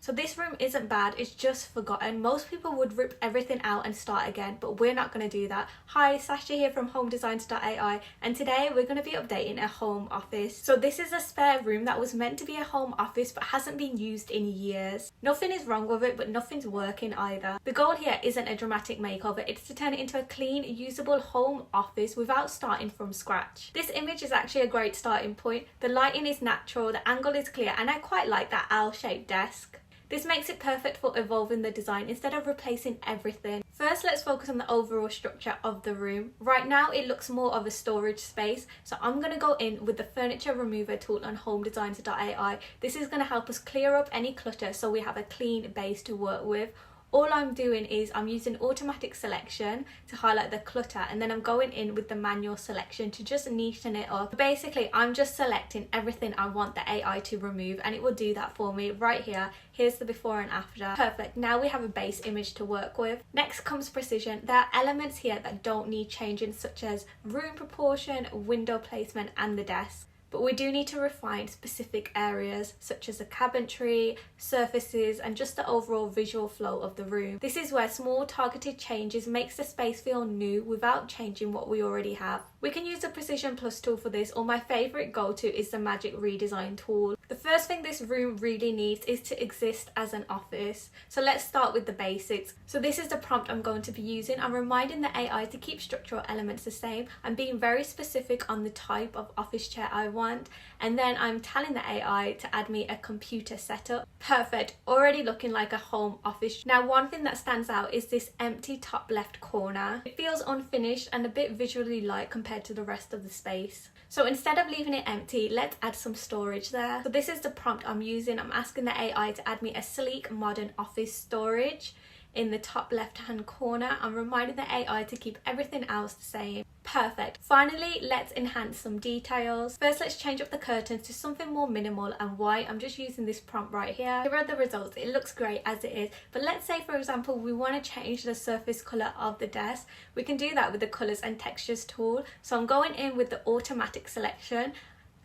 So this room isn't bad, it's just forgotten. Most people would rip everything out and start again, but we're not going to do that. Hi, Sasha here from HomeDesignsAI, and today we're going to be updating a home office. So this is a spare room that was meant to be a home office but hasn't been used in years. Nothing is wrong with it, but nothing's working either. The goal here isn't a dramatic makeover, it's to turn it into a clean, usable home office without starting from scratch. This image is actually a great starting point. The lighting is natural, the angle is clear, and I quite like that L-shaped desk. This makes it perfect for evolving the design instead of replacing everything. First, let's focus on the overall structure of the room. Right now, it looks more of a storage space, so I'm going to go in with the furniture remover tool on HomeDesignsAI. This is going to help us clear up any clutter so we have a clean base to work with. All I'm doing is I'm using automatic selection to highlight the clutter, and then I'm going in with the manual selection to just neaten it up. Basically, I'm just selecting everything I want the AI to remove, and it will do that for me right here. Here's the before and after. Perfect. Now we have a base image to work with. Next comes precision. There are elements here that don't need changing, such as room proportion, window placement, and the desk. But we do need to refine specific areas such as the cabinetry, surfaces, and just the overall visual flow of the room. This is where small targeted changes makes the space feel new without changing what we already have. We can use the Precision Plus tool for this, or my favourite go-to is the Magic Redesign tool. The first thing this room really needs is to exist as an office. So let's start with the basics. So this is the prompt I'm going to be using. I'm reminding the AI to keep structural elements the same. I'm being very specific on the type of office chair I want, and then I'm telling the AI to add me a computer setup. Perfect, already looking like a home office. Now one thing that stands out is this empty top left corner. It feels unfinished and a bit visually light compared to the rest of the space. So instead of leaving it empty, let's add some storage there. So this is the prompt I'm using. I'm asking the AI to add me a sleek modern office storage in the top left hand corner. I'm reminding the AI to keep everything else the same. Perfect. Finally, let's enhance some details. First, let's change up the curtains to something more minimal and white. I'm just using this prompt right here. Here are the results. It looks great as it is, but let's say for example we want to change the surface color of the desk. We can do that with the colors and textures tool. So I'm going in with the automatic selection.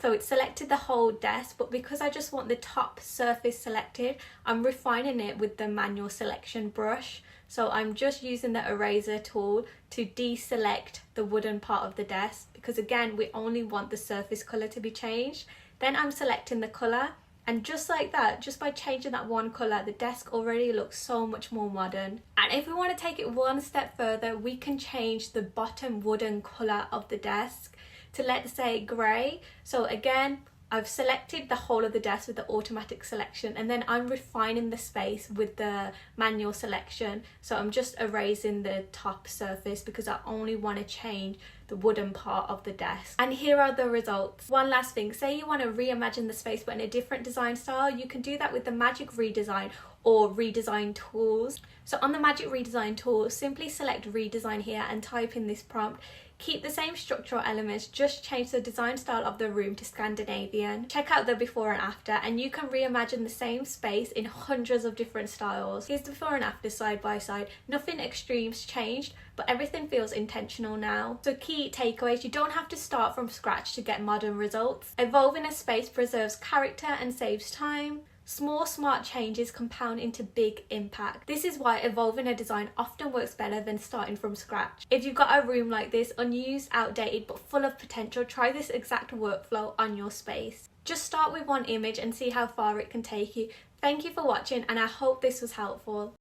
So it's selected the whole desk, but because I just want the top surface selected, I'm refining it with the manual selection brush. So I'm just using the eraser tool to deselect the wooden part of the desk, because again, we only want the surface color to be changed. Then I'm selecting the color, and just like that, just by changing that one color, the desk already looks so much more modern. And if we want to take it one step further, we can change the bottom wooden color of the desk to, let's say, grey. So again, I've selected the whole of the desk with the automatic selection, and then I'm refining the space with the manual selection. So I'm just erasing the top surface because I only want to change the wooden part of the desk. And here are the results. One last thing, say you want to reimagine the space but in a different design style, you can do that with the Magic Redesign or Redesign tools. So on the Magic Redesign tool, simply select Redesign here and type in this prompt. Keep the same structural elements, just change the design style of the room to Scandinavian. Check out the before and after, and you can reimagine the same space in hundreds of different styles. Here's the before and after side by side. Nothing extremes changed, but everything feels intentional now. So key takeaways: you don't have to start from scratch to get modern results. Evolving a space preserves character and saves time. Small, smart changes compound into big impact. This is why evolving a design often works better than starting from scratch. If you've got a room like this, unused, outdated, but full of potential, try this exact workflow on your space. Just start with one image and see how far it can take you. Thank you for watching, and I hope this was helpful.